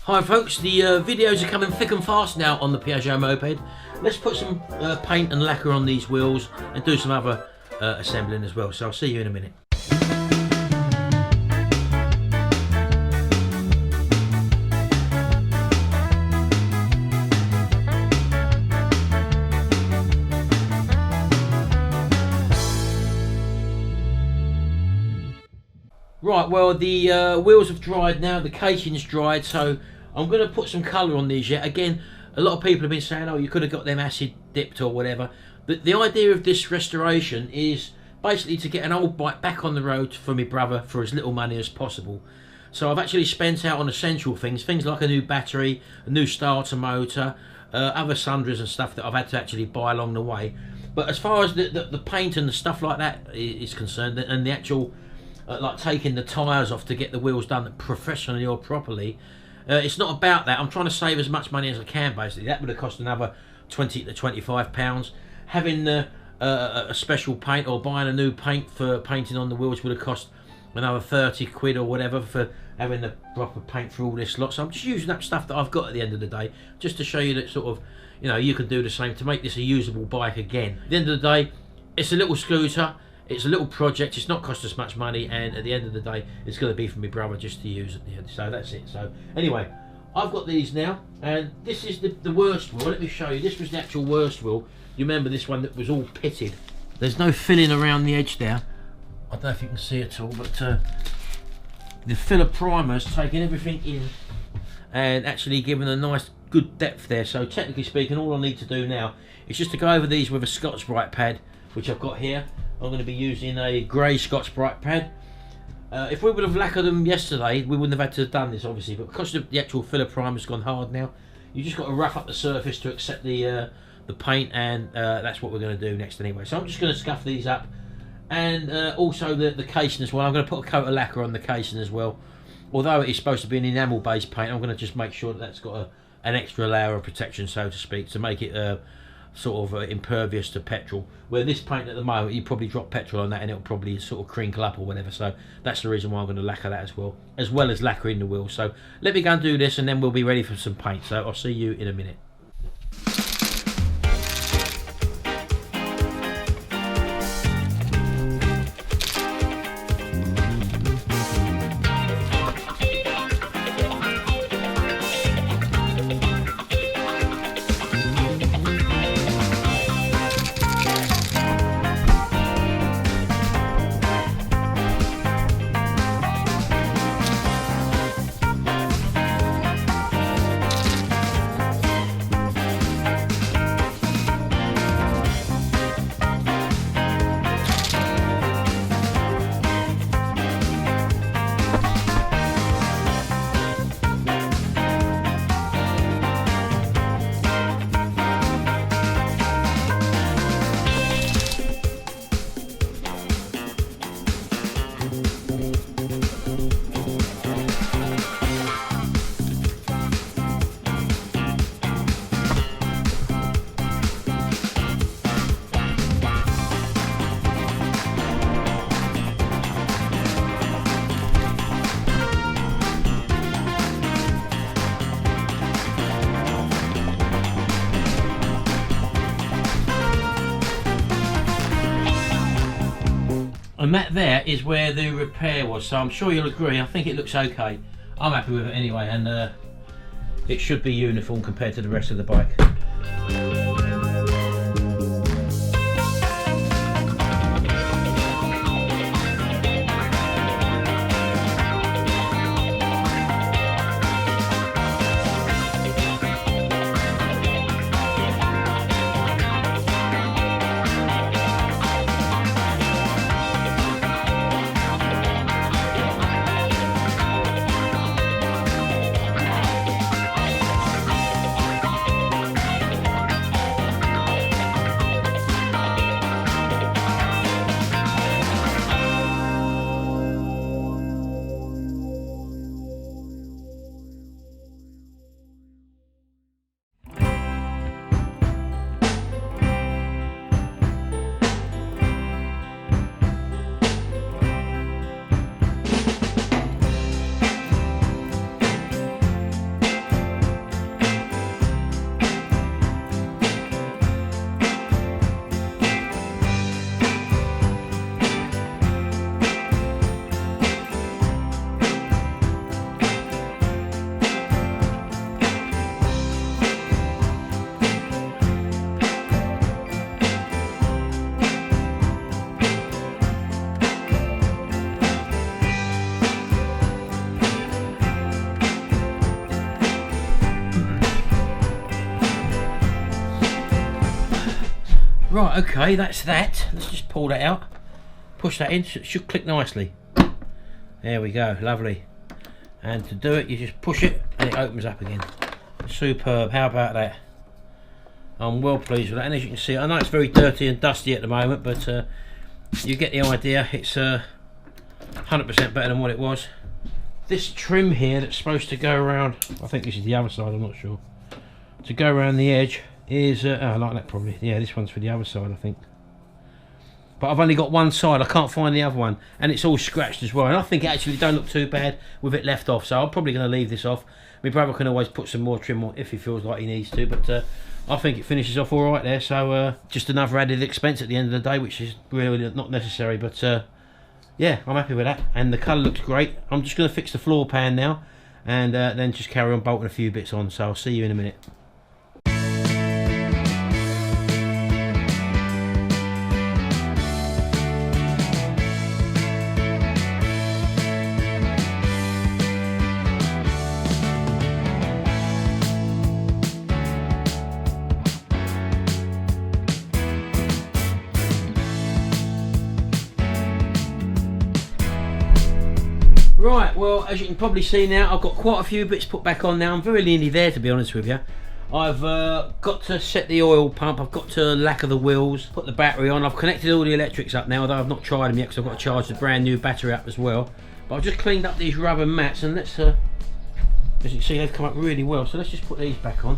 Hi folks, the videos are coming thick and fast now on the Piaggio moped. Let's put some paint and lacquer on these wheels and do some other assembling as well, so I'll see you in a minute. Right, well the wheels have dried now, the casing's dried, so I'm going to put some colour on these yet. Again, a lot of people have been saying, oh, you could have got them acid dipped or whatever. But the idea of this restoration is basically to get an old bike back on the road for my brother for as little money as possible. So I've actually spent out on essential things like a new battery, a new starter motor, other sundries and stuff that I've had to actually buy along the way. But as far as the paint and the stuff like that is concerned, and the actual like taking the tyres off to get the wheels done professionally or properly, it's not about that. I'm trying to save as much money as I can basically. That would have cost another £20 to £25. Having a special paint or buying a new paint for painting on the wheels would have cost another 30 quid or whatever for having the proper paint for all this lot. So I'm just using up stuff that I've got at the end of the day, just to show you that sort of, you know, you can do the same to make this a usable bike again. At the end of the day, it's a little scooter. It's a little project, it's not cost us much money, and at the end of the day it's going to be for my brother just to use at the end. So that's it. So anyway, I've got these now, and this is the worst wheel. Let me show you. This was the actual worst wheel. You remember this one that was all pitted. There's no filling around the edge there. I don't know if you can see it at all, but the filler primer's taking everything in and actually giving a nice good depth there. So technically speaking, all I need to do now is just to go over these with a Scotch-Brite pad, which I've got here. I'm going to be using a grey Scotch-Brite pad. If we would have lacquered them yesterday, we wouldn't have had to have done this, obviously, but because the actual filler primer's gone hard now, you just got to rough up the surface to accept the paint, and that's what we're going to do next anyway. So I'm just going to scuff these up, and also the casing as well. I'm going to put a coat of lacquer on the casing as well. Although it is supposed to be an enamel-based paint, I'm going to just make sure that that's got an extra layer of protection, so to speak, to make it sort of impervious to petrol. Where this paint at the moment, you probably drop petrol on that and it'll probably sort of crinkle up or whatever. So that's the reason why I'm going to lacquer that as well as lacquering the wheels. So let me go and do this, and then we'll be ready for some paint. So I'll see you in a minute. And that there is where the repair was, so I'm sure you'll agree. I think it looks okay. I'm happy with it anyway, and it should be uniform compared to the rest of the bike. Right, okay, that's that. Let's just pull that out. Push that in, it should click nicely. There we go, lovely. And to do it, you just push it and it opens up again. Superb, how about that? I'm well pleased with that, and as you can see, I know it's very dirty and dusty at the moment, but you get the idea. It's 100% better than what it was. This trim here that's supposed to go around, I think this is the other side, I'm not sure, to go around the edge is, oh, I like that probably, yeah, this one's for the other side I think. But I've only got one side, I can't find the other one, and it's all scratched as well, and I think it actually don't look too bad with it left off, so I'm probably going to leave this off. My brother can always put some more trim on if he feels like he needs to, but I think it finishes off all right there, so just another added expense at the end of the day, which is really not necessary, but yeah, I'm happy with that, and the colour looks great. I'm just going to fix the floor pan now, and then just carry on bolting a few bits on, so I'll see you in a minute. Right, well, as you can probably see now, I've got quite a few bits put back on now. I'm very nearly there, to be honest with you. I've got to set the oil pump, I've got to lacquer the wheels, put the battery on. I've connected all the electrics up now, although I've not tried them yet because I've got to charge the brand new battery up as well. But I've just cleaned up these rubber mats, and let's, as you can see, they've come up really well. So let's just put these back on.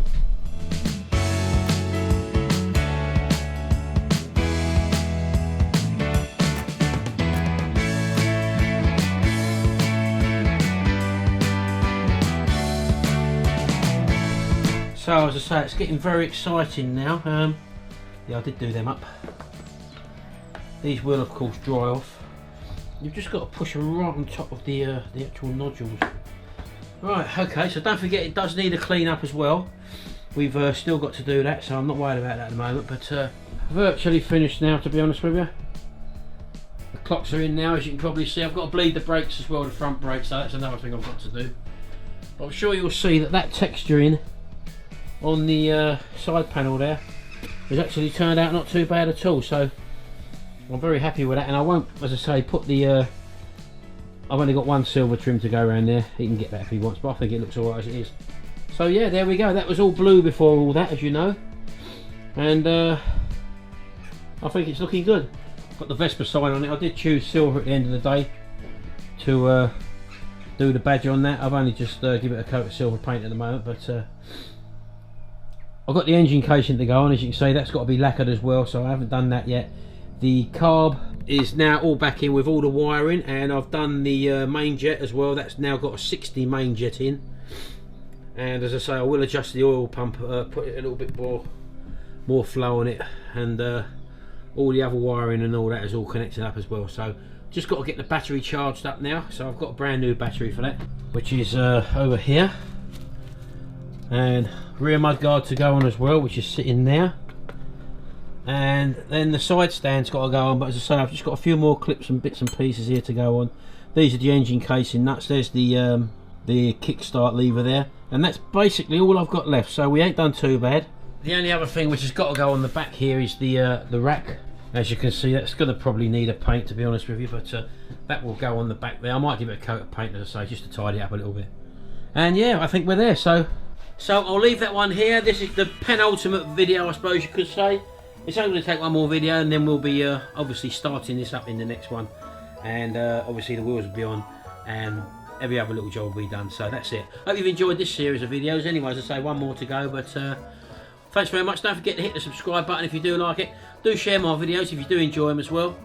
So as I say, it's getting very exciting now. Yeah, I did do them up. These will of course dry off. You've just got to push them right on top of the actual nodules. Right, okay, so don't forget it does need a clean up as well. We've still got to do that, so I'm not worried about that at the moment, but virtually finished now, to be honest with you. The clocks are in now, as you can probably see. I've got to bleed the brakes as well, the front brakes, so that's another thing I've got to do. But I'm sure you'll see that that texturing on the side panel there has actually turned out not too bad at all, so I'm very happy with that. And I won't, as I say, put the I've only got one silver trim to go around there. He can get that if he wants, but I think it looks alright as it is. So yeah, there we go. That was all blue before all that, as you know, and I think it's looking good. Got the Vespa sign on it. I did choose silver at the end of the day to do the badge on that. I've only just give it a coat of silver paint at the moment, but I've got the engine casing to go on. As you can see, that's got to be lacquered as well, so I haven't done that yet. The carb is now all back in with all the wiring, and I've done the main jet as well. That's now got a 60 main jet in, and as I say, I will adjust the oil pump, put it a little bit more flow on it, and all the other wiring and all that is all connected up as well. So just got to get the battery charged up now, so I've got a brand new battery for that, which is over here, and rear mudguard to go on as well, which is sitting there, and then the side stand's got to go on. But as I say, I've just got a few more clips and bits and pieces here to go on. These are the engine casing nuts. There's the kickstart lever there, and that's basically all I've got left, so we ain't done too bad. The only other thing which has got to go on the back here is the rack. As you can see, that's going to probably need a paint, to be honest with you, but that will go on the back there. I might give it a coat of paint, as I say, just to tidy it up a little bit. And yeah, I think we're there. So I'll leave that one here. This is the penultimate video, I suppose you could say. It's only going to take one more video, and then we'll be obviously starting this up in the next one. And obviously the wheels will be on, and every other little job will be done. So that's it. Hope you've enjoyed this series of videos. Anyway, as I say, one more to go, but thanks very much. Don't forget to hit the subscribe button if you do like it. Do share my videos if you do enjoy them as well.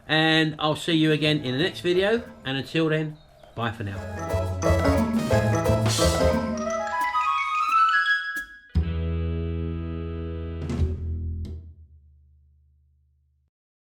And I'll see you again in the next video. And until then, bye for now.